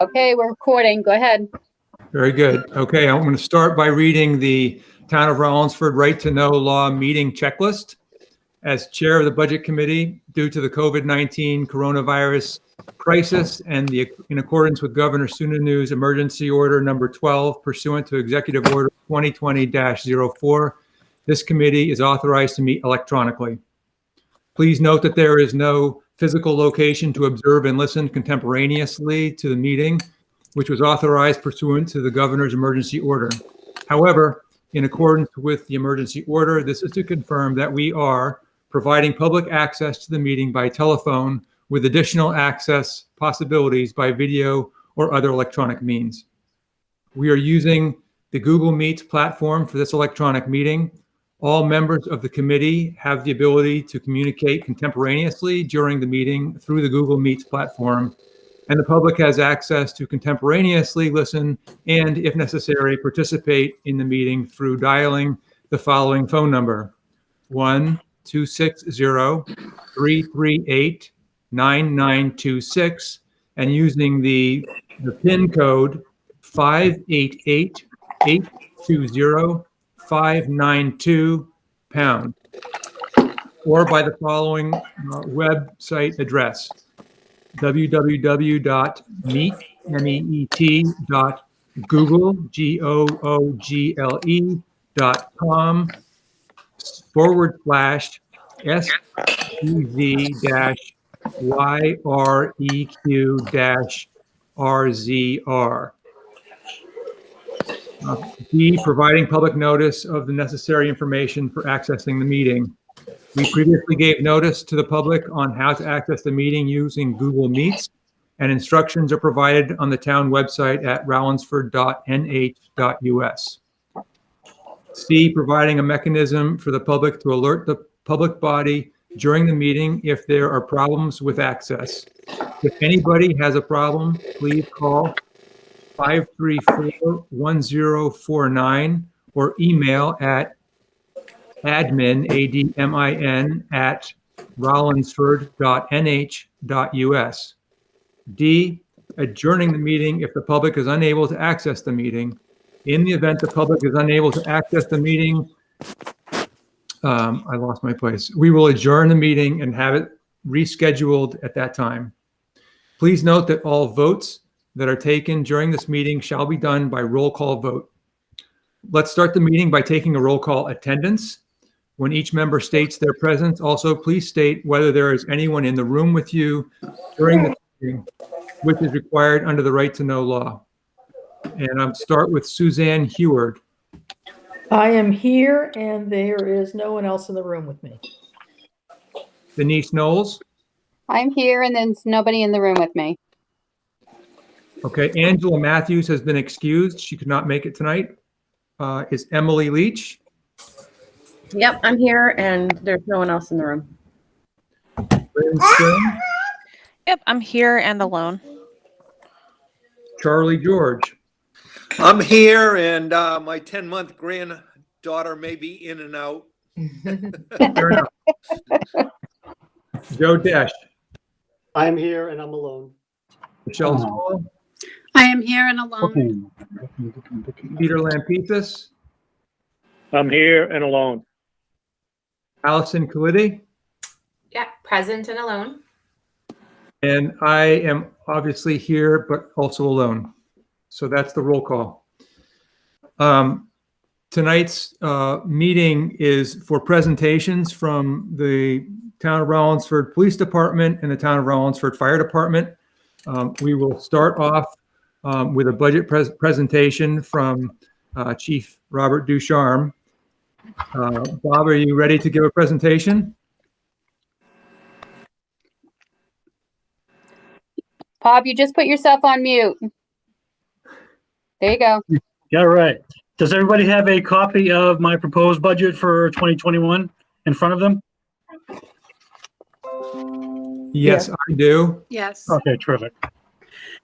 Okay, we're recording. Go ahead. Very good. Okay, I'm going to start by reading the Town of Rollinsford Right to Know Law meeting checklist. As chair of the Budget Committee, due to the COVID-19 coronavirus crisis and in accordance with Governor Sununu's Emergency Order Number 12 pursuant to Executive Order 2020-04, this committee is authorized to meet electronically. Please note that there is no physical location to observe and listen contemporaneously to the meeting, which was authorized pursuant to the governor's emergency order. However, in accordance with the emergency order, this is to confirm that we are providing public access to the meeting by telephone with additional access possibilities by video or other electronic means. We are using the Google Meet platform for this electronic meeting. All members of the committee have the ability to communicate contemporaneously during the meeting through the Google Meet platform, and the public has access to contemporaneously listen and, if necessary, participate in the meeting through dialing the following phone number: 1-260-338-9926 and using the PIN code 588-820-592#, or by the following website address: www.meetme.google.com/SPZ-YREQ-RZR. B, providing public notice of the necessary information for accessing the meeting. We previously gave notice to the public on how to access the meeting using Google Meets, and instructions are provided on the town website at rollinsford.nh.us. C, providing a mechanism for the public to alert the public body during the meeting if there are problems with access. If anybody has a problem, please call 534-1049 or email at admin, ADMIN, at rollinsford.nh.us. D, adjourning the meeting if the public is unable to access the meeting. In the event the public is unable to access the meeting, I lost my place. We will adjourn the meeting and have it rescheduled at that time. Please note that all votes that are taken during this meeting shall be done by roll call vote. Let's start the meeting by taking a roll call attendance. When each member states their presence, also please state whether there is anyone in the room with you during the meeting, which is required under the Right to Know law. And I'll start with Suzanne Heward. I am here and there is no one else in the room with me. Denise Knowles. I'm here and there's nobody in the room with me. Okay, Angela Matthews has been excused. She could not make it tonight. Is Emily Leach? Yep, I'm here and there's no one else in the room. Lynn Stone? Yep, I'm here and alone. Charlie George. I'm here and my 10-month granddaughter may be in and out. Fair enough. Joe Desch. I'm here and I'm alone. Michelle Small. I am here and alone. Peter Lampithis. I'm here and alone. Allison Kalidi. Yeah, present and alone. And I am obviously here, but also alone. So that's the roll call. Tonight's meeting is for presentations from the Town of Rollinsford Police Department and the Town of Rollinsford Fire Department. We will start off with a budget presentation from Chief Robert Ducharme. Bob, are you ready to give a presentation? Bob, you just put yourself on mute. There you go. Yeah, right. Does everybody have a copy of my proposed budget for 2021 in front of them? Yes, Yeah. I do. Yes. Okay, terrific.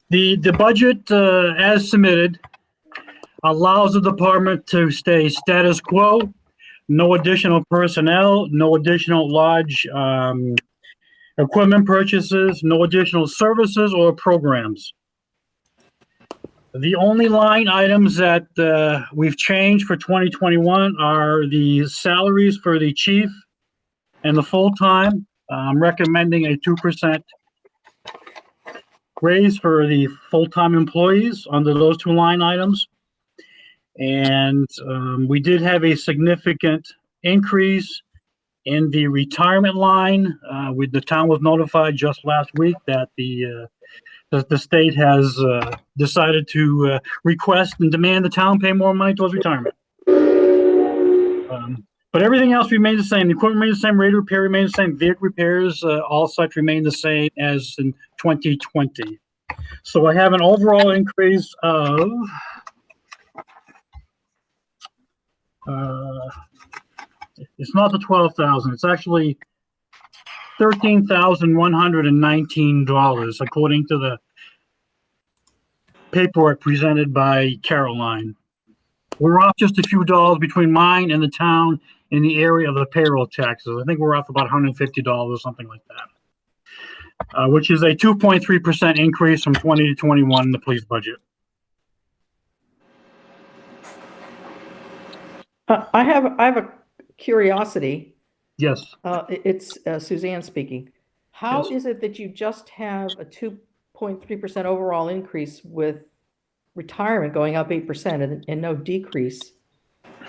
The budget as submitted allows the department to stay status quo, no additional personnel, no additional large equipment purchases, no additional services or programs. The only line items that we've changed for 2021 are the salaries for the chief and the full-time. I'm recommending a 2% raise for the full-time employees under those two line items. And we did have a significant increase in the retirement line. With the town was notified just last week that the state has decided to request and demand the town pay more money towards retirement. But everything else remains the same. The equipment remains the same, rate of repair remains the same, vehicle repairs, all such remain the same as in 2020. So I have an overall increase of it's not the 12,000, it's actually $13,119 according to the paperwork presented by Caroline. We're off just a few dollars between mine and the town in the area of the payroll taxes. I think we're off about $150, something like that, which is a 2.3% increase from 20 to 21 in the police budget. I have a curiosity. Yes. It's Suzanne speaking. How Yes. is it that you just have a 2.3% overall increase with retirement going up 8% and no decrease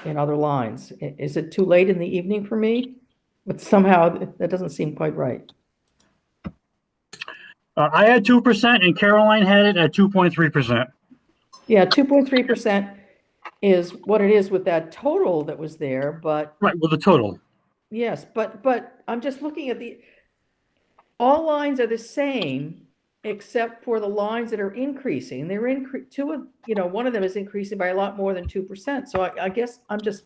in other lines? Is it too late in the evening for me? But somehow that doesn't seem quite right. I had 2% and Caroline had it at 2.3%. Yeah, 2.3% is what it is with that total that was there, but Right, with the total. yes, but I'm just looking at all lines are the same except for the lines that are increasing. They're one of them is increasing by a lot more than 2%. So I guess I'm just,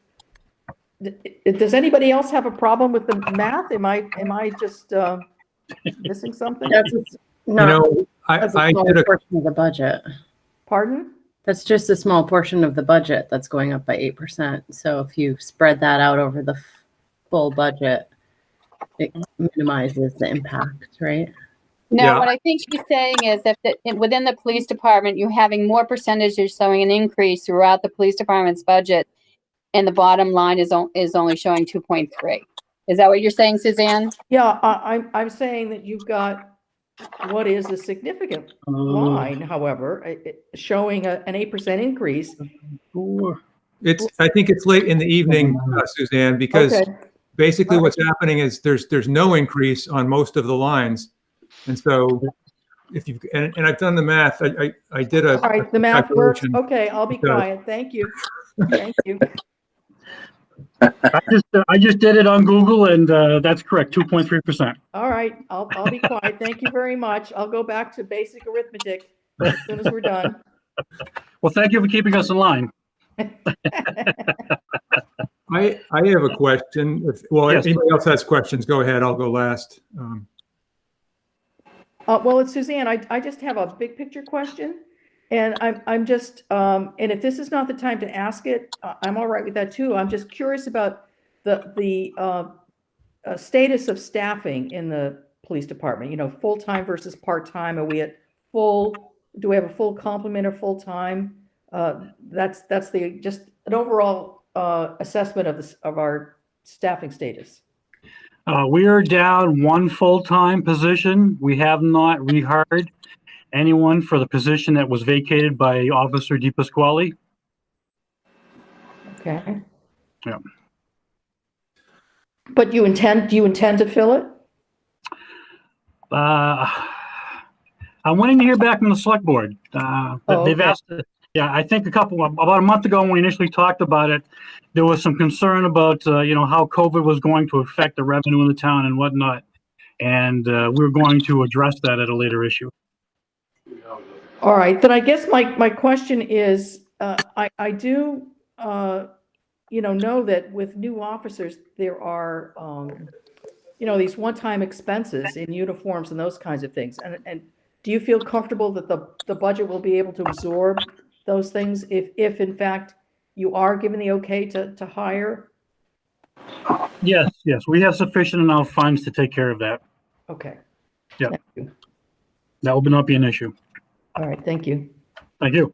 does anybody else have a problem with the math? Am I just missing something? That's that's a I small did a, portion of the budget. Pardon? That's just a small portion of the budget that's going up by 8%. So if you spread that out over the full budget, it minimizes the impact, right? No, Yeah. what I think she's saying is that within the police department, you're having more percentages showing an increase throughout the police department's budget, and the bottom line is only showing 2.3. Is that what you're saying, Suzanne? Yeah, I'm saying that you've got what is a significant line, however, showing an 8% increase. I think it's late in the evening, Suzanne, because Okay. basically what's happening is there's no increase on most of the lines. And so if you and I've done the math, I did a All right, the math works. calculation. Okay, I'll be quiet. Thank you. Thank you. I just did it on Google and that's correct, 2.3%. All right, I'll be quiet. Thank you very much. I'll go back to basic arithmetic as soon as we're done. Well, thank you for keeping us in line. I have a question. If Yes. anybody else has questions, go ahead. I'll go last. Well, it's Suzanne. I just have a big picture question. And I'm just, and if this is not the time to ask it, I'm all right with that too. I'm just curious about the status of staffing in the police department, full-time versus part-time. Are we at do we have a full complement of full-time? That's just an overall assessment of our staffing status. We are down one full-time position. We have not rehired anyone for the position that was vacated by Officer DePasquale. Okay. Yeah. But do you intend to fill it? I'm waiting to hear back from the select board. They've asked, I think about a month ago when we initially talked about it, there was some concern about, how COVID was going to affect the revenue in the town and whatnot. And we're going to address that at a later issue. All right, then I guess my question is, I do, know that with new officers, there are, these one-time expenses in uniforms and those kinds of things. And do you feel comfortable that the budget will be able to absorb those things if in fact you are given the okay to hire? Yes, we have sufficient enough funds to take care of that. Okay. Yeah. Thank you. That will not be an issue. All right, thank you. Thank you.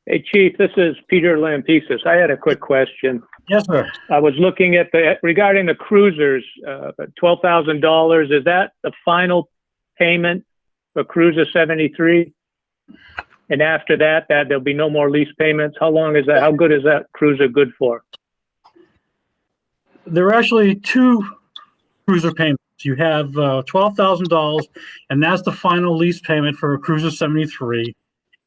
Hey, Chief, this is Peter Lampesis. I had a quick question. Yes, sir. I was looking at regarding the cruisers, $12,000. Is that the final payment for Cruiser 73? And after that, there'll be no more lease payments? How long is that? How good is that cruiser good for? There are actually two cruiser payments. You have $12,000, and that's the final lease payment for a Cruiser 73.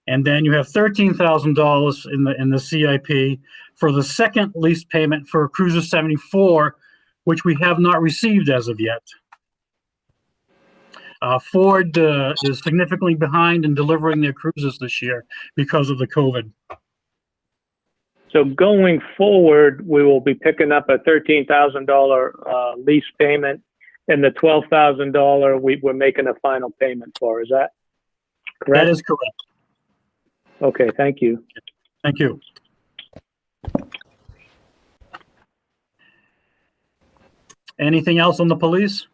And then you have $13,000 in the CIP for the second lease payment for a Cruiser 74, which we have not received as of yet. Ford is significantly behind in delivering their cruisers this year because of the COVID. So going forward, we will be picking up a $13,000 lease payment, and the $12,000 we're making a final payment for. Is that correct? That is correct. Okay, thank you. Thank you. Anything else on the police?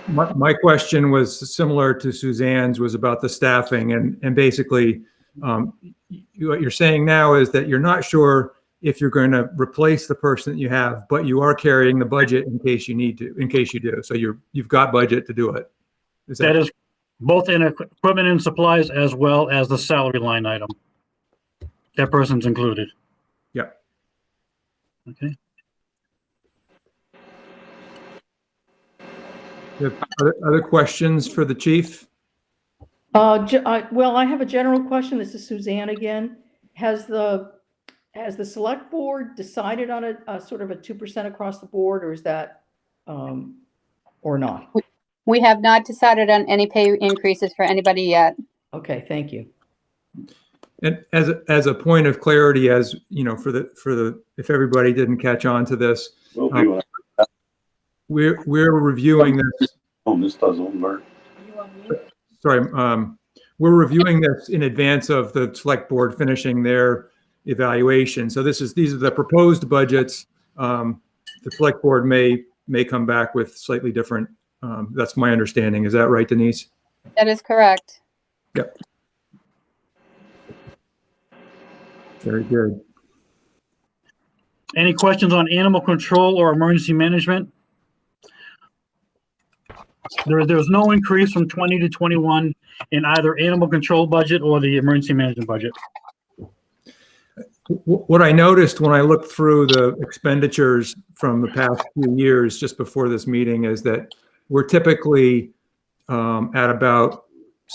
My question was similar to Suzanne's, was about the staffing, and basically what you're saying now is that you're not sure if you're going to replace the person that you have, but you are carrying the budget in case you need to, in case you do. So you've got budget to do it. That is both in equipment and supplies as well as the salary line item. That person's included. Yep. Okay. Other questions for the chief? Well, I have a general question. This is Suzanne again. Has the select board decided on a sort of a 2% across the board, or is that, or not? We have not decided on any pay increases for anybody yet. Okay, thank you. And as a point of clarity, as you know, for the if everybody didn't catch on to this, we're reviewing this. Oh, this doesn't work. Sorry, we're reviewing this in advance of the select board finishing their evaluation. So these are the proposed budgets. The select board may come back with slightly different. That's my understanding. Is that right, Denise? That is correct. Yep. Very good. Any questions on animal control or emergency management? There's no increase from 20 to 21 in either animal control budget or the emergency management budget. What I noticed when I looked through the expenditures from the past few years, just before this meeting, is that we're typically at about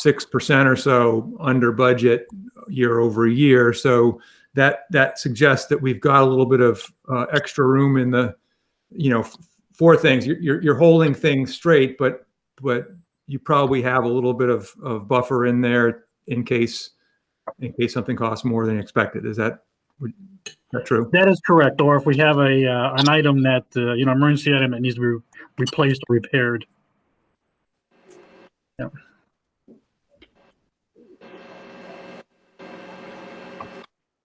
6% or so under budget year over year. So that suggests that we've got a little bit of extra room in the, for things. You're holding things straight, but you probably have a little bit of buffer in there in case something costs more than expected. Is that true? That is correct. Or if we have an item that emergency item that needs to be replaced or repaired. Yeah.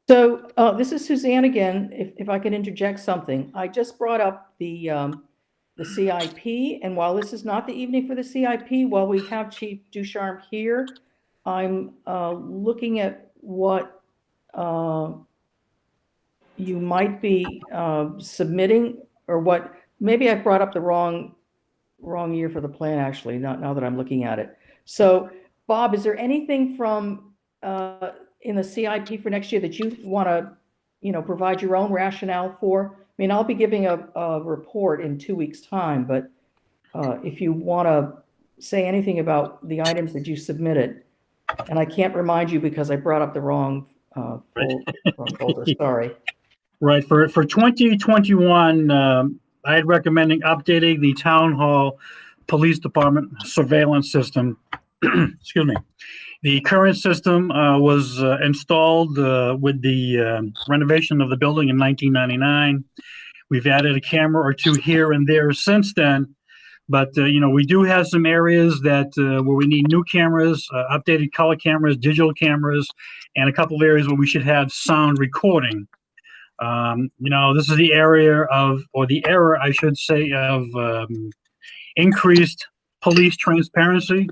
So this is Suzanne again. If I could interject something, I just brought up the CIP, and while this is not the evening for the CIP, while we have Chief Ducharme here, I'm looking at what you might be submitting, or what maybe I brought up the wrong year for the plan. Actually, now that I'm looking at it. So, Bob, is there anything from in the CIP for next year that you want to, provide your own rationale for? I mean, I'll be giving a report in 2 weeks' time, but if you want to say anything about the items that you submitted, and I can't remind you because I brought up the wrong folder. Sorry. Right. For 2021, I'd recommending updating the town hall police department surveillance system. Excuse me. The current system was installed with the renovation of the building in 1999. We've added a camera or two here and there since then, but we do have some areas that where we need new cameras, updated color cameras, digital cameras, and a couple of areas where we should have sound recording. This is the area or the era, I should say, of increased police transparency.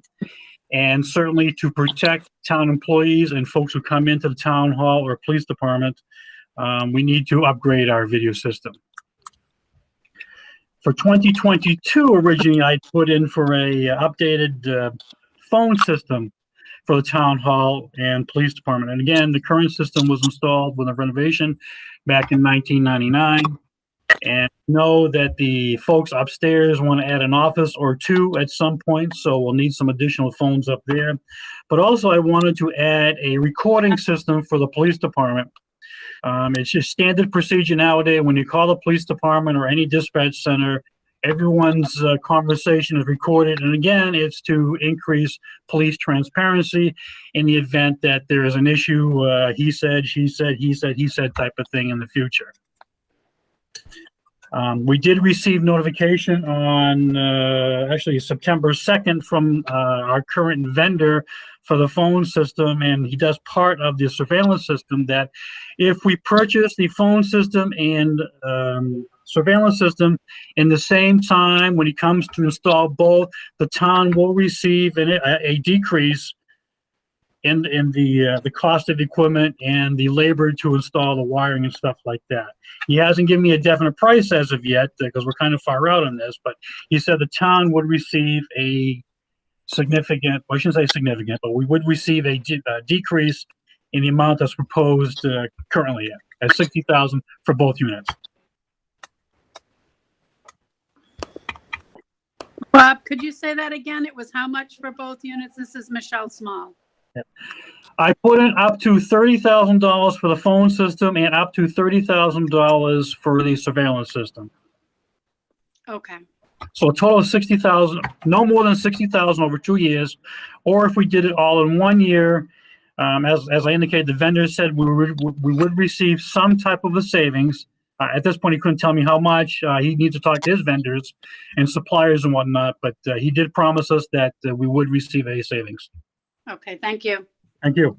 And certainly to protect town employees and folks who come into the town hall or police department, we need to upgrade our video system. For 2022, originally I put in for a updated phone system for the town hall and police department. And again, the current system was installed with a renovation back in 1999. And know that the folks upstairs want to add an office or two at some point, so we'll need some additional phones up there. But also I wanted to add a recording system for the police department. It's just standard procedure nowadays. When you call the police department or any dispatch center, everyone's conversation is recorded. And again, it's to increase police transparency in the event that there is an issue, he said, she said, he said, he said type of thing in the future. We did receive notification on actually September 2nd from our current vendor for the phone system, and he does part of the surveillance system, that if we purchase the phone system and surveillance system in the same time, when he comes to install both, the town will receive a decrease in the cost of the equipment and the labor to install the wiring and stuff like that. He hasn't given me a definite price as of yet because we're kind of far out on this, but he said the town would receive a significant, well, I shouldn't say significant, but we would receive a decrease in the amount that's proposed currently at $60,000 for both units. Bob, could you say that again? It was how much for both units? This is Michelle Small. Yep. I put in up to $30,000 for the phone system and up to $30,000 for the surveillance system. Okay. So a total of $60,000, no more than $60,000 over 2 years, or if we did it all in 1 year, as I indicated, the vendor said we would receive some type of a savings. At this point, he couldn't tell me how much. He needs to talk to his vendors and suppliers and whatnot, but he did promise us that we would receive a savings. Okay, thank you. Thank you.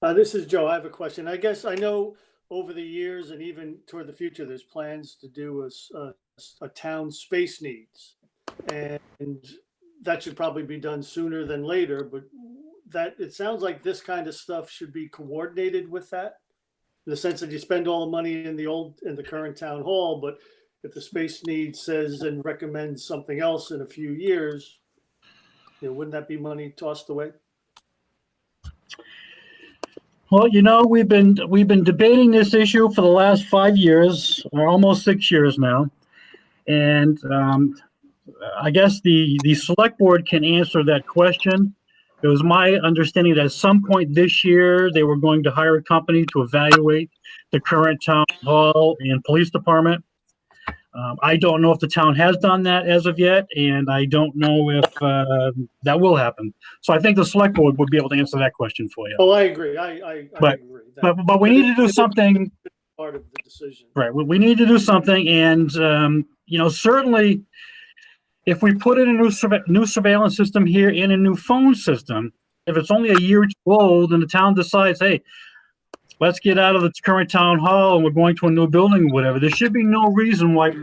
This is Joe. I have a question. I guess I know over the years and even toward the future, there's plans to do a town space needs. And that should probably be done sooner than later, but that it sounds like this kind of stuff should be coordinated with that. In the sense that you spend all the money in the current town hall, but if the space needs says and recommends something else in a few years, wouldn't that be money tossed away? Well, we've been debating this issue for the last 5 years, or almost 6 years now, and I guess the select board can answer that question. It was my understanding that at some point this year they were going to hire a company to evaluate the current town hall and police department. I don't know if the town has done that as of yet, and I don't know if that will happen. So I think the select board would be able to answer that question for you. Oh, I agree. I agree. But we need to do something. Part of the decision. Right. We need to do something, and certainly, if we put in a new surveillance system here and a new phone system, if it's only a year old and the town decides, hey, let's get out of the current town hall and we're going to a new building or whatever, there should be no reason why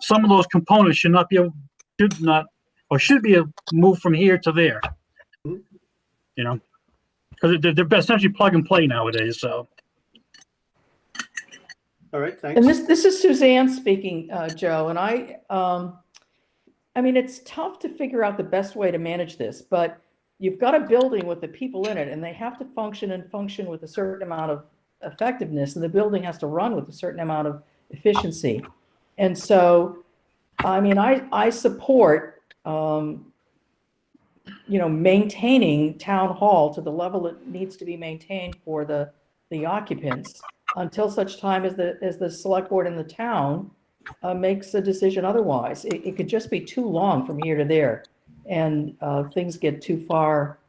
some of those components should be moved from here to there. Because they're essentially plug and play nowadays. So. All right, thanks. And this is Suzanne speaking, Joe, and I mean, it's tough to figure out the best way to manage this, but you've got a building with the people in it, and they have to function with a certain amount of effectiveness, and the building has to run with a certain amount of efficiency. And so, I mean, I support, maintaining town hall to the level it needs to be maintained for the occupants until such time as the select board in the town makes a decision otherwise. It could just be too long from here to there, and things get too far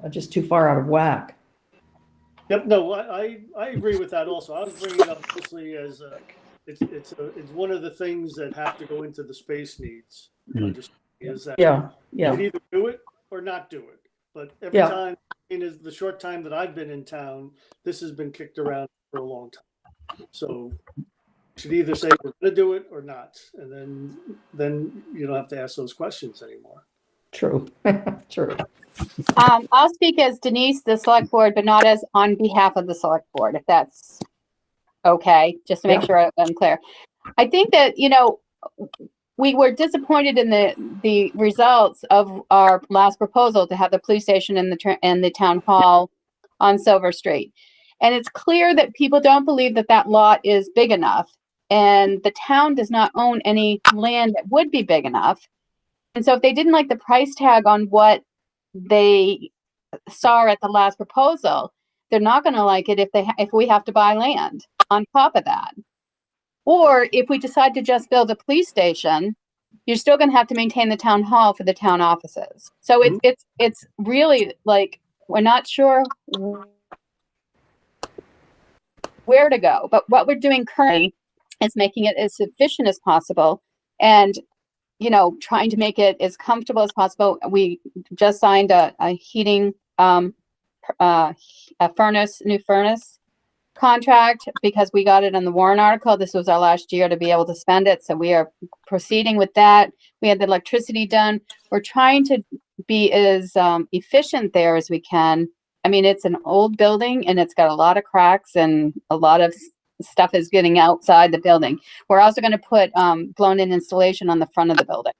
out of whack. Yep. No, I agree with that. Also, I was bringing it up mostly as it's one of the things that have to go into the space needs. Is that you can either do it or not do it. But every time, in the short time that I've been in town, this has been kicked around for a long time. So should either say we're going to do it or not, and then you don't have to ask those questions anymore. True, true. I'll speak as Denise, the select board, but not as on behalf of the select board, if that's okay, just to make Yeah. sure I'm clear. I think that, we were disappointed in the results of our last proposal to have the police station in the town hall on Silver Street. And it's clear that people don't believe that that lot is big enough. And the town does not own any land that would be big enough. And so if they didn't like the price tag on what they saw at the last proposal, they're not going to like it if we have to buy land on top of that. Or if we decide to just build a police station, you're still going to have to maintain the town hall for the town offices. So it's really like we're not sure where to go. But what we're doing currently is making it as efficient as possible, and trying to make it as comfortable as possible. We just signed a heating a new furnace contract because we got it in the warrant article. This was our last year to be able to spend it, so we are proceeding with that. We had the electricity done. We're trying to be as efficient there as we can. I mean, it's an old building and it's got a lot of cracks and a lot of stuff is getting outside the building. We're also going to put blown-in insulation on the front of the building.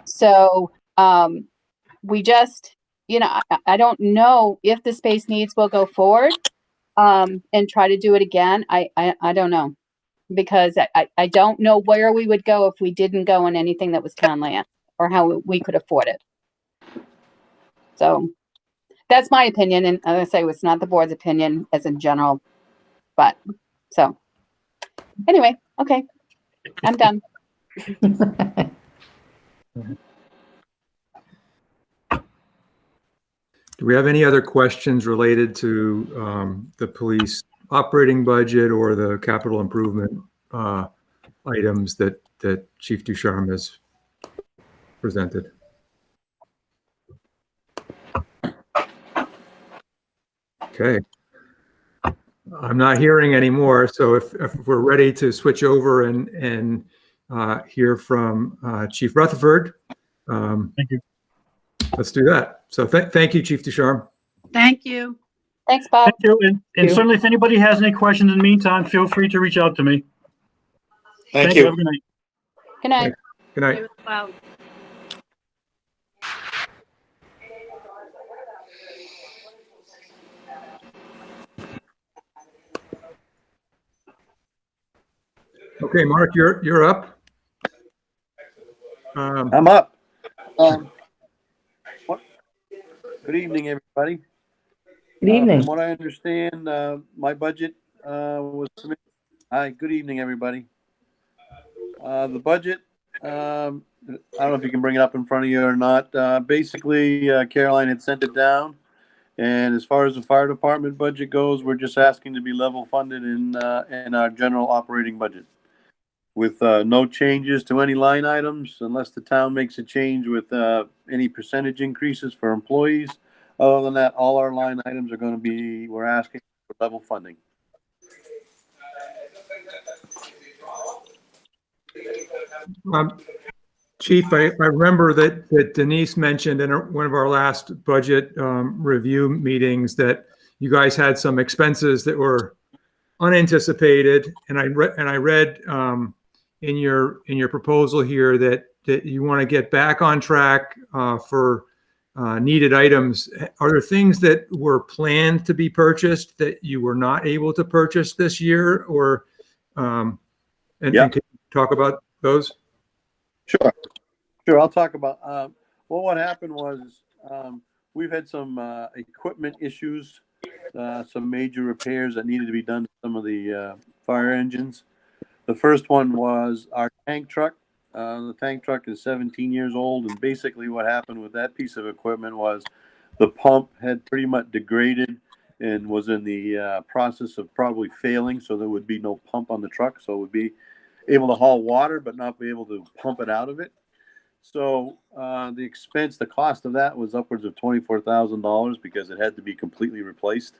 So we just, I don't know if the space needs will go forward and try to do it again. I don't know, because I don't know where we would go if we didn't go on anything that was town land or how we could afford it. So that's my opinion. And as I say, it's not the board's opinion as in general, but so anyway, okay, I'm done. Do we have any other questions related to the police operating budget or the capital improvement items that Chief Ducharme has presented? Okay. I'm not hearing any more, so if we're ready to switch over and hear from Chief Rutherford. Thank you. Let's do that. So thank you, Chief Ducharme. Thank you. Thanks, Bob. Thank you. And certainly if anybody has any questions in the meantime, feel free to reach out to me. Thank you. you. Have a good night. Good night. Good night. You as well. Okay, Mark, you're up. I'm up. Good evening, everybody. Good evening. From what I understand, my budget was submitted. Hi, good evening, everybody. The budget, I don't know if you can bring it up in front of you or not. Basically, Caroline had sent it down. And as far as the fire department budget goes, we're just asking to be level funded in our general operating budget, with no changes to any line items unless the town makes a change with any percentage increases for employees. Other than that, all our line items are going to be, we're asking for level funding. Chief, I remember that Denise mentioned in one of our last budget review meetings that you guys had some expenses that were unanticipated, and I read in your proposal here that you want to get back on track for needed items. Are there things that were planned to be purchased that you were not able to purchase this year, or and can you talk about those? Sure. I'll talk about, well, what happened was, we've had some, equipment issues, some major repairs that needed to be done to some of the, fire engines. The first one was our tank truck. The tank truck is 17 years old, and basically what happened with that piece of equipment was the pump had pretty much degraded and was in the, process of probably failing, so there would be no pump on the truck, so it would be able to haul water but not be able to pump it out of it. So the cost of that was upwards of $24,000 because it had to be completely replaced,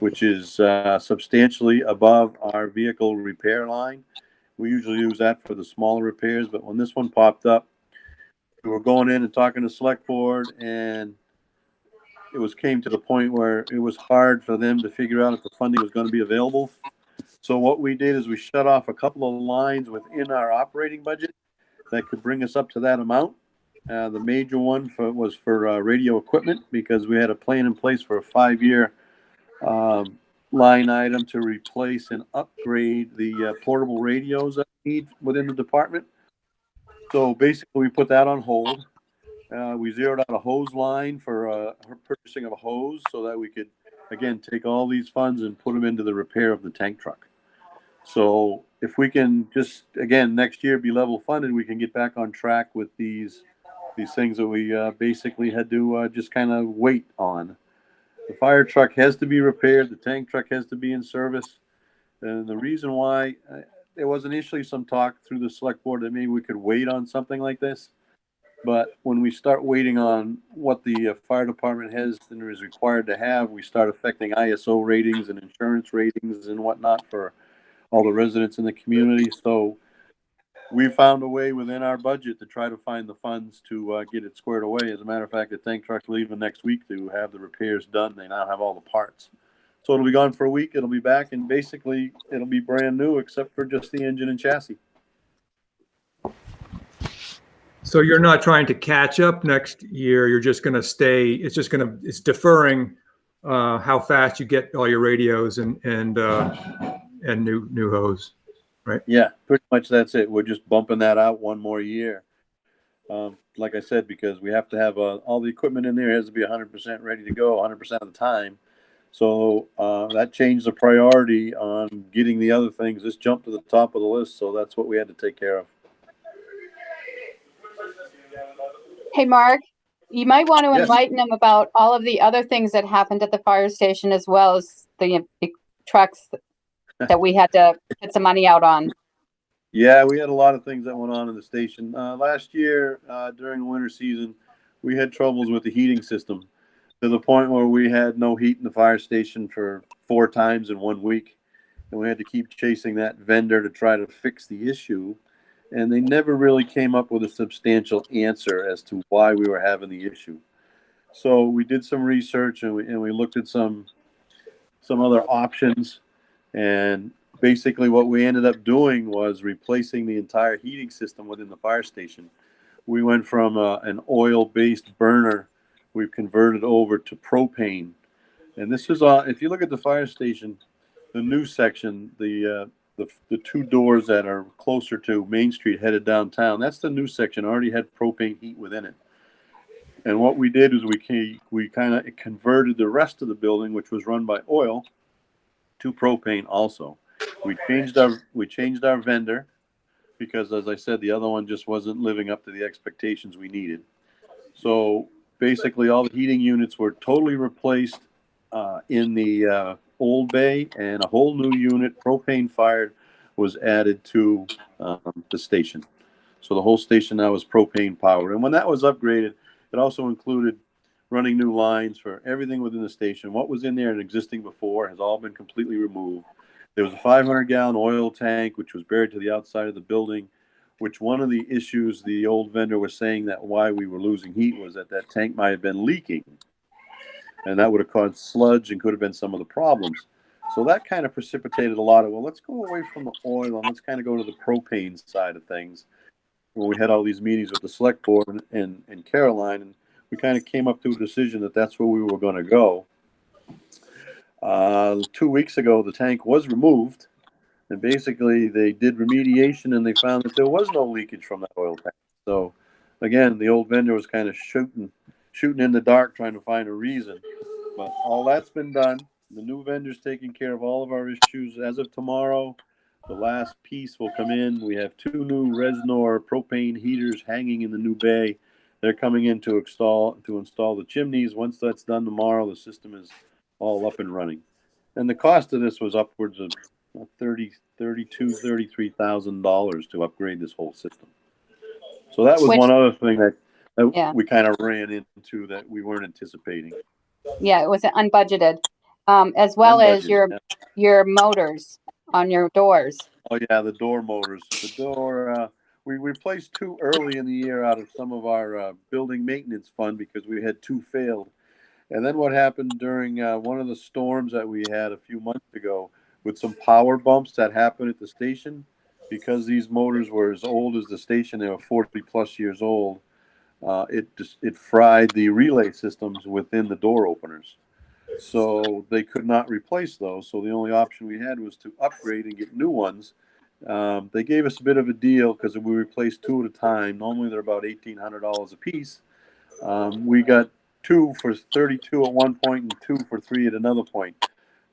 which is substantially above our vehicle repair line. We usually use that for the smaller repairs, but when this one popped up, we were going in and talking to select board, and came to the point where it was hard for them to figure out if the funding was going to be available. So what we did is we shut off a couple of lines within our operating budget that could bring us up to that amount. The major one was for radio equipment, because we had a plan in place for a 5-year line item to replace and upgrade the portable radios that we need within the department. So basically, we put that on hold. We zeroed out a hose line for purchasing of a hose, so that we could, again, take all these funds and put them into the repair of the tank truck. So if we can just, again, next year be level funded, we can get back on track with these things that we basically had to just kind of wait on. The fire truck has to be repaired. The tank truck has to be in service. And the reason why there was initially some talk through the select board that maybe we could wait on something like this. But when we start waiting on what the fire department has and is required to have, we start affecting ISO ratings and insurance ratings and whatnot for all the residents in the community. So we found a way within our budget to try to find the funds to get it squared away. As a matter of fact, the tank truck's leaving next week to have the repairs done. They now have all the parts. So it'll be gone for a week. It'll be back, and basically it'll be brand new except for just the engine and chassis. So you're not trying to catch up next year. You're just going to stay. It's deferring how fast you get all your radios and new hose, right? Yeah, pretty much that's it. We're just bumping that out one more year. Like I said, because we have to have all the equipment in there has to be 100% ready to go 100% of the time. So that changed the priority on getting the other things. This jumped to the top of the list, so that's what we had to take care of. Hey, Mark, you might want to Yes. enlighten them about all of the other things that happened at the fire station, as well as the trucks that we had to put some money out on. Yeah, we had a lot of things that went on in the station. Last year, during the winter season, we had troubles with the heating system to the point where we had no heat in the fire station for 4 times in 1 week. And we had to keep chasing that vendor to try to fix the issue. And they never really came up with a substantial answer as to why we were having the issue. So we did some research and we looked at some other options. And basically what we ended up doing was replacing the entire heating system within the fire station. We went from an oil-based burner, we've converted over to propane. And this is, if you look at the fire station, the new section, the 2 doors that are closer to Main Street headed downtown, that's the new section, already had propane heat within it. And what we did is we kind of converted the rest of the building, which was run by oil, to propane also. We changed our vendor because, as I said, the other one just wasn't living up to the expectations we needed. So basically all the heating units were totally replaced in the old bay, and a whole new unit, propane fired, was added to the station. So the whole station now is propane powered. And when that was upgraded, it also included running new lines for everything within the station. What was in there and existing before has all been completely removed. There was a 500-gallon oil tank, which was buried to the outside of the building, which one of the issues the old vendor was saying that why we were losing heat was that tank might have been leaking. And that would have caused sludge and could have been some of the problems. So that kind of precipitated a lot of, well, let's go away from the oil and let's kind of go to the propane side of things. When we had all these meetings with the select board and Caroline, and we kind of came up to a decision that that's where we were going to go. 2 weeks ago, the tank was removed, and basically they did remediation and they found that there was no leakage from that oil tank. So again, the old vendor was kind of shooting in the dark trying to find a reason, but all that's been done. The new vendor's taking care of all of our issues. As of tomorrow, the last piece will come in. We have 2 new Resnor propane heaters hanging in the new bay. They're coming in to install the chimneys. Once that's done tomorrow, the system is all up and running. And the cost of this was upwards of $33,000 to upgrade this whole system. So that was one other thing that we kind of ran into that we weren't anticipating. Yeah, it was unbudgeted, as well as your motors on your doors. Oh yeah, the door motors. we replaced two early in the year out of some of our building maintenance fund because we had two failed. And then what happened during one of the storms that we had a few months ago with some power bumps that happened at the station, because these motors were as old as the station, they were 40 plus years old. It fried the relay systems within the door openers. So they could not replace those. So the only option we had was to upgrade and get new ones. They gave us a bit of a deal because we replaced two at a time. Normally they're about $1,800 a piece. We got two for 32 at one point and two for $3 at another point.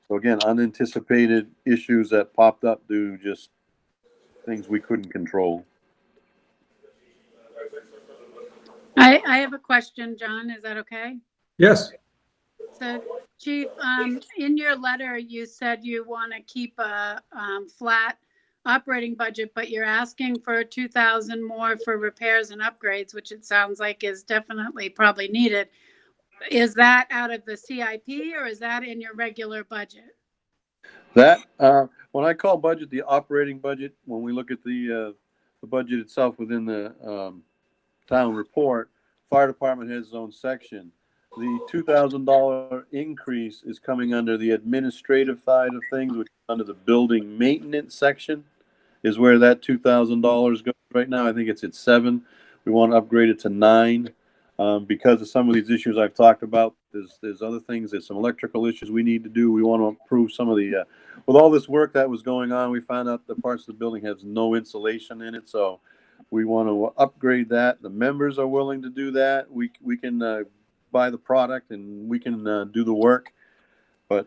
So again, unanticipated issues that popped up due to just things we couldn't control. I have a question, John. Is that okay? Yes. So, Chief, in your letter, you said you want to keep a flat operating budget, but you're asking for 2,000 more for repairs and upgrades, which it sounds like is definitely probably needed. Is that out of the CIP or is that in your regular budget? That when I call budget the operating budget, when we look at the budget itself within the town report, fire department has its own section. The $2,000 increase is coming under the administrative side of things, which is under the building maintenance section, is where that $2,000 goes right now. I think it's at 7. We want to upgrade it to 9 because of some of these issues I've talked about. There's other things. There's some electrical issues we need to do. We want to improve some of the. With all this work that was going on, we found out the parts of the building has no insulation in it, so we want to upgrade that. The members are willing to do that. We can buy the product and we can do the work, but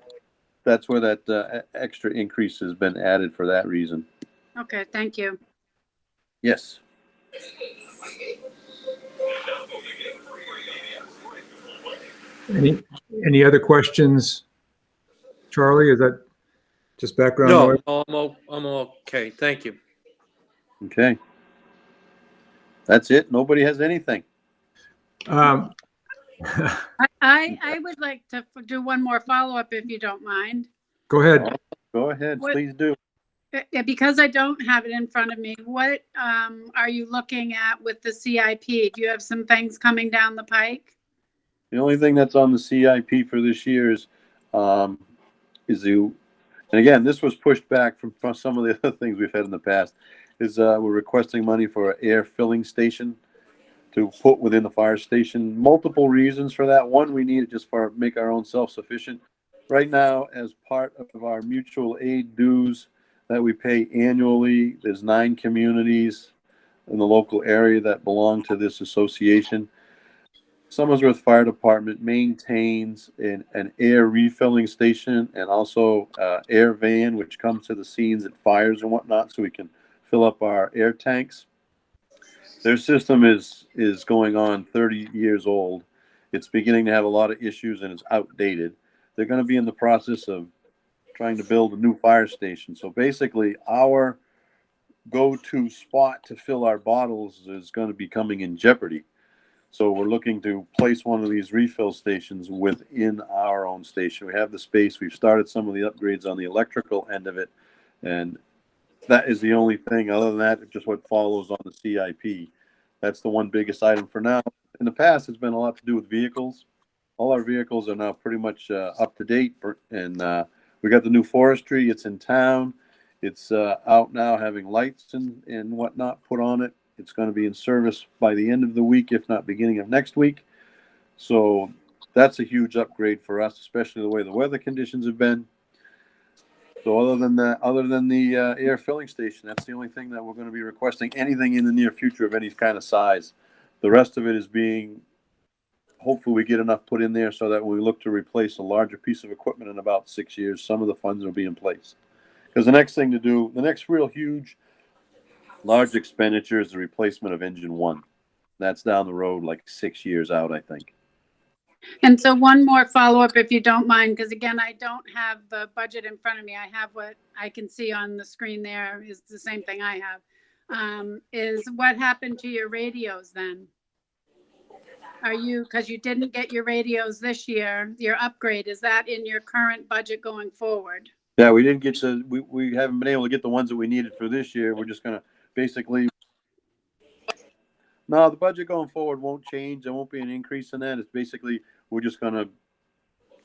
that's where that extra increase has been added for that reason. Okay, thank you. Yes. Any other questions? Charlie, is that just background noise? No, I'm okay. Thank you. Okay. That's it. Nobody has anything. I would like to do one more follow-up if you don't mind. Go ahead. Go ahead. Please do. Because I don't have it in front of me, what are you looking at with the CIP? Do you have some things coming down the pike? The only thing that's on the CIP for this year is and again, this was pushed back from some of the other things we've had in the past, is we're requesting money for an air filling station to put within the fire station. Multiple reasons for that. One, we need it just for make our own self-sufficient. Right now, as part of our mutual aid dues that we pay annually, there's 9 communities in the local area that belong to this association. Somersworth Fire Department maintains an air refilling station and also air van, which comes to the scenes at fires and whatnot, so we can fill up our air tanks. Their system is going on 30 years old. It's beginning to have a lot of issues and it's outdated. They're going to be in the process of trying to build a new fire station. So basically, our go-to spot to fill our bottles is going to be coming in jeopardy. So we're looking to place one of these refill stations within our own station. We have the space. We've started some of the upgrades on the electrical end of it. And that is the only thing. Other than that, just what follows on the CIP. That's the one biggest item for now. In the past, it's been a lot to do with vehicles. All our vehicles are now pretty much up to date. And we got the new forestry. It's in town. It's out now having lights and whatnot put on it. It's going to be in service by the end of the week, if not beginning of next week. So that's a huge upgrade for us, especially the way the weather conditions have been. So other than the air filling station, that's the only thing that we're going to be requesting anything in the near future of any kind of size. The rest of it is being, hopefully we get enough put in there so that when we look to replace a larger piece of equipment in about 6 years, some of the funds will be in place. Because the next thing to do, the next real huge large expenditure is the replacement of engine 1. That's down the road like 6 years out, I think. And so one more follow-up, if you don't mind, because again, I don't have the budget in front of me. I have what I can see on the screen there is the same thing I have. Is what happened to your radios then? Are you, because you didn't get your radios this year, your upgrade, is that in your current budget going forward? Yeah, we didn't get we haven't been able to get the ones that we needed for this year. We're just going to basically No, the budget going forward won't change. There won't be an increase in that. It's basically, we're just gonna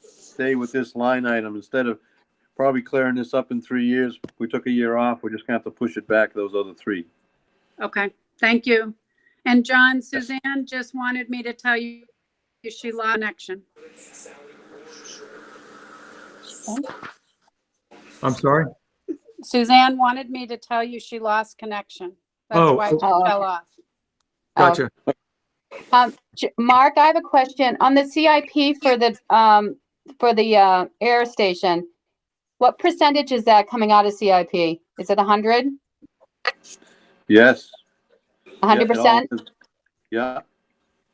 stay with this line item instead of probably clearing this up in 3 years. We took a year off. We're just gonna have to push it back those other 3. Okay, thank you. And John, Suzanne just wanted me to tell you she lost connection. I'm sorry? Suzanne wanted me to tell you she lost connection. That's Oh, why she oh, fell off. Gotcha. Mark, I have a question on the CIP for the air station. What percentage is that coming out of CIP? Is it 100? Yes. 100%? Yeah.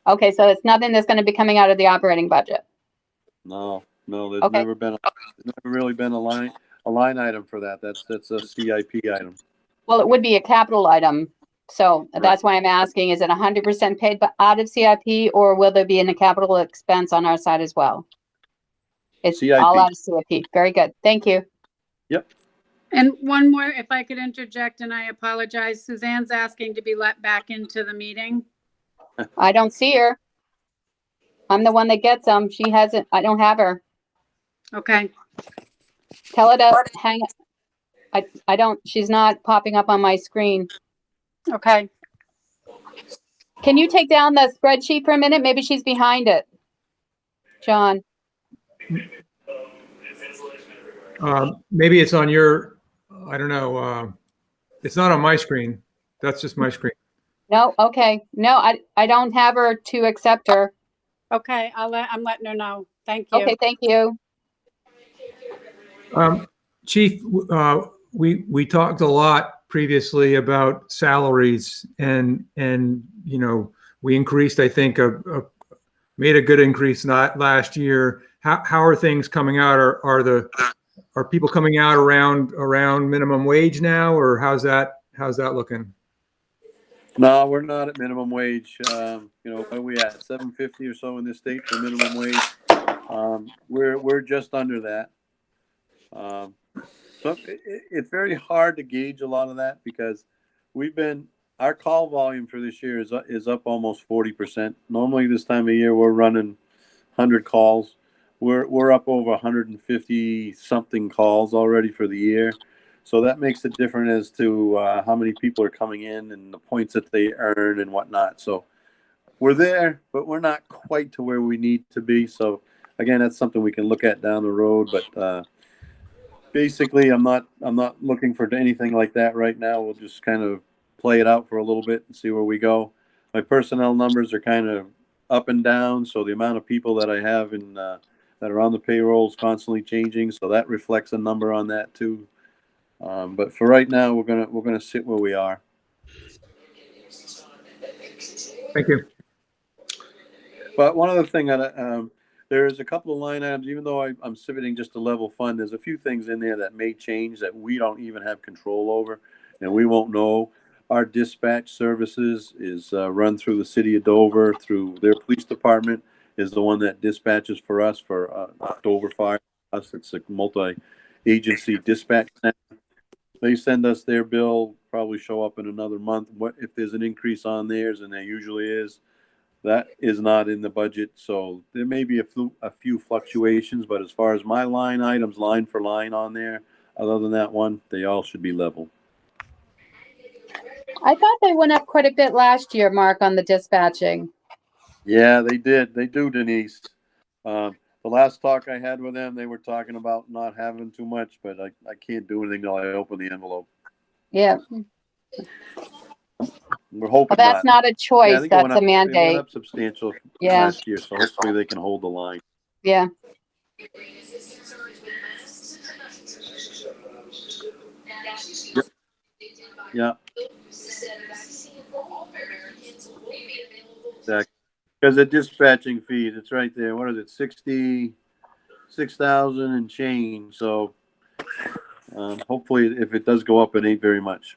Okay, so it's nothing that's going to be coming out of the operating budget. No, there's Okay. never really been a line item for that. That's a CIP item. Well, it would be a capital item. So Right. that's why I'm asking, is it 100% paid out of CIP, or will there be a capital expense on our side as well? It's CIP. all out of CIP. Very good. Thank you. Yep. And one more, if I could interject, and I apologize, Suzanne's asking to be let back into the meeting. I don't see her. I'm the one that gets them. She hasn't, I don't have her. Okay, Tell her to hang, I don't, she's not popping up on my screen. okay. Can you take down the spreadsheet for a minute? Maybe she's behind it. John, Maybe it's on your, I don't know. It's not on my screen. That's just my screen. no, okay. No, I don't have her to accept her. Okay, I'm letting her know. Thank you. Okay, thank you. Chief, we talked a lot previously about salaries and we increased, I think, made a good increase not last year. How are things coming out? Are people coming out around minimum wage now, or how's that looking? No, we're not at minimum wage. What are we at, $7.50 or so in this state for minimum wage? We're just under that. So it's very hard to gauge a lot of that because our call volume for this year is up almost 40%. Normally this time of year we're running 100 calls. We're up over 150 something calls already for the year. So that makes it different as to how many people are coming in and the points that they earn and whatnot. So we're there, but we're not quite to where we need to be. So again, that's something we can look at down the road. But basically, I'm not looking for anything like that right now. We'll just kind of play it out for a little bit and see where we go. My personnel numbers are kind of up and down. So the amount of people that I have that are on the payroll is constantly changing. So that reflects a number on that too. But for right now, we're gonna sit where we are. Thank you. But one other thing, there's a couple of line items. Even though I'm submitting just a level fund, there's a few things in there that may change that we don't even have control over, and we won't know. Our dispatch services is run through the city of Dover, through their police department is the one that dispatches for us for Dover Fire. It's a multi-agency dispatch center. They send us their bill, probably show up in another month. What if there's an increase on theirs, and there usually is. That is not in the budget, so there may be a few fluctuations, but as far as my line items, line for line on there, other than that one, they all should be level. I thought they went up quite a bit last year, Mark, on the dispatching. Yeah, they did. They do, Denise. The last talk I had with them, they were talking about not having too much, but I can't do anything till I open the envelope. Yeah. We're hoping Well, that's not a choice. they That's went a up- They mandate. went up substantial Yeah. last year, so hopefully they can hold the line. Yeah. Yeah. Because the dispatching fees, it's right there. What is it? 66,000 and change. So hopefully, if it does go up, it ain't very much.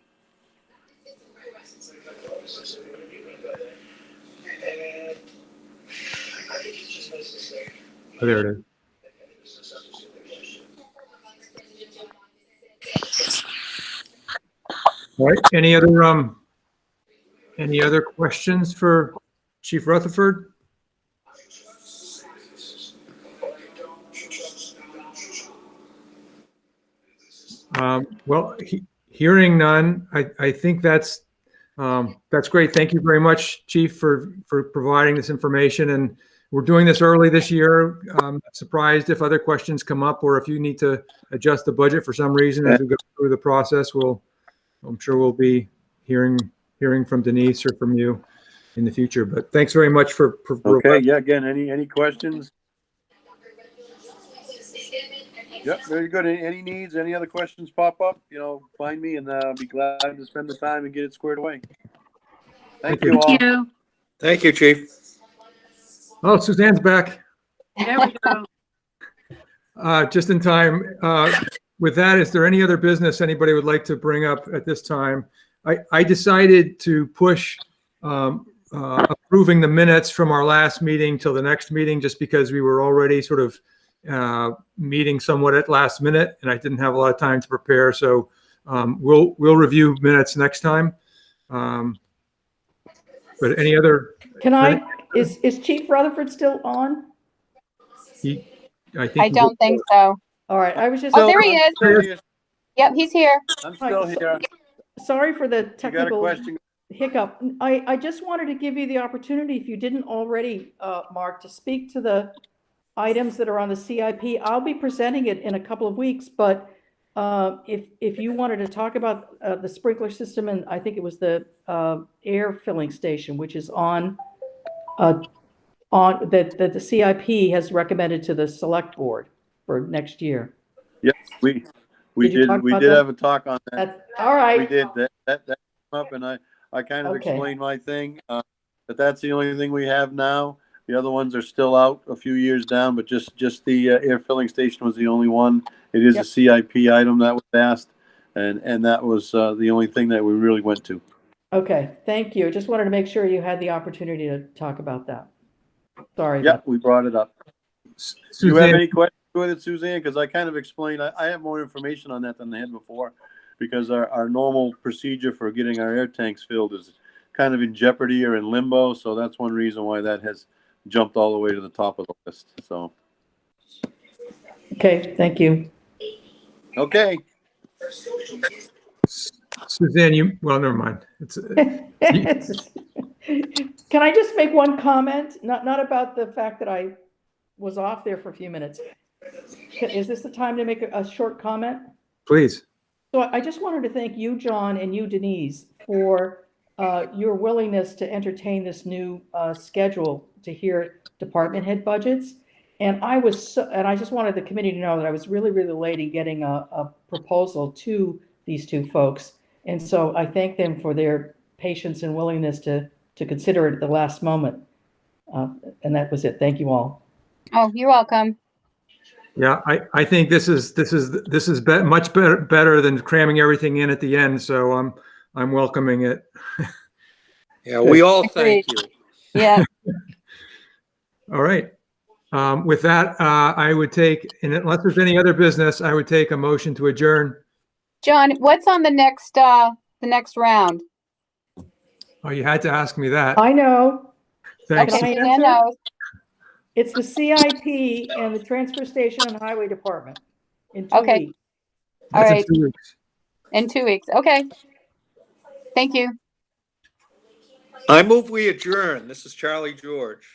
Oh, there it is. All right. Any other Any other questions for Chief Rutherford? Well, hearing none, I think that's great. Thank you very much, Chief, for providing this information. And we're doing this early this year. I'm surprised if other questions come up or if you need to adjust the budget for some reason as we go through the process. I'm sure we'll be hearing from Denise or from you in the future. But thanks very much for Okay, yeah, again, any questions? Yep, very good. Any needs, any other questions pop up, find me and I'll be glad to spend the time and get it squared away. Thank you all. Thank you. Thank you, Chief. Oh, Suzanne's back. There we go. Just in time. With that, is there any other business anybody would like to bring up at this time? I decided to push approving the minutes from our last meeting till the next meeting, just because we were already sort of meeting somewhat at last minute, and I didn't have a lot of time to prepare. So we'll review minutes next time. But any other? Is Chief Rutherford still on? I don't think so. All right, I was just. Oh, there he is. Yep, he's here. I'm still here. Sorry for the You got a technical question? hiccup. I just wanted to give you the opportunity, if you didn't already, Mark, to speak to the items that are on the CIP. I'll be presenting it in a couple of weeks, but if you wanted to talk about the sprinkler system, and I think it was the air filling station, which is on that the CIP has recommended to the select board for next year. Yep, we Did you did talk about have that? a talk on that. All right. We did that came up, and I kind of Okay. explained my thing, but that's the only thing we have now. The other ones are still out a few years down, but just the air filling station was the only one. It is Yep. a CIP item that was asked, and that was the only thing that we really went to. Okay, thank you. Just wanted to make sure you had the opportunity to talk about that. Sorry. Yeah, we brought it up. Do you have Suzanne, any questions with it, Suzanne? Because I kind of explained, I have more information on that than I had before, because our normal procedure for getting our air tanks filled is kind of in jeopardy or in limbo. So that's one reason why that has jumped all the way to the top of the list. So, Okay, thank you. okay. Suzanne, well, never mind. Can I just make one comment? Not about the fact that I was off there for a few minutes. Is this the time to make a short comment? Please. So I just wanted to thank you, John, and you, Denise, for your willingness to entertain this new schedule to hear department head budgets. And I just wanted the committee to know that I was really, really late in getting a proposal to these two folks. And so I thank them for their patience and willingness to consider it at the last moment. And that was it. Thank you all. Oh, you're welcome. Yeah, I think this is much better than cramming everything in at the end. So I'm welcoming it. Yeah, we all thank you. Yeah. All right. With that, I would take, and unless there's any other business, I would take a motion to adjourn. John, what's on the next round? Oh, you had to ask me that. I know. Thanks. Can I Suzanne answer? knows. It's the CIP and the transfer station and highway department in 2 Okay. weeks. All That's in right. 2 weeks. In 2 weeks. Okay. Thank you. I move we adjourn. This is Charlie George.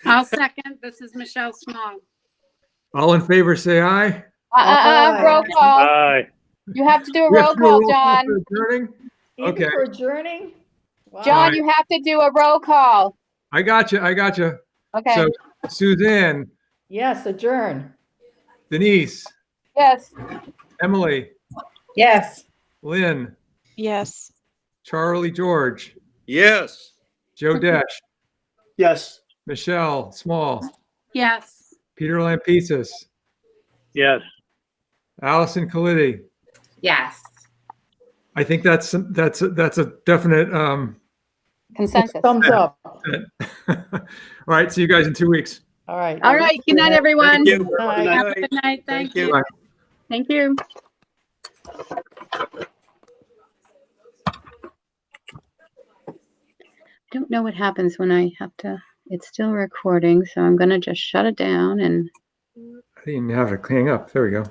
I'll second. This is Michelle Small. All in favor, say aye. Roll call. Aye. You have to do a We have roll to do a call, roll call John. for adjourning? Even Okay. for adjourning? Wow. John, you have to do a roll call. I got you. Okay. So Suzanne, Yes, adjourn. Denise, Yes. Emily, Yes. Lynn, Yes. Charlie George, Yes. Joe Desch, Yes. Michelle Small, Yes. Peter Lampesis, Yes. Allison Colletti. Yes. I think that's a definite Consensus. Thumbs up. all right, see you guys in 2 weeks. All right. All right. Good night, everyone. Thank you. Good night. Have a good night. Thank you. Bye. Thank you. don't know what happens when I have to, it's still recording, so I'm gonna just shut it down and I didn't even have it hang up. There we go.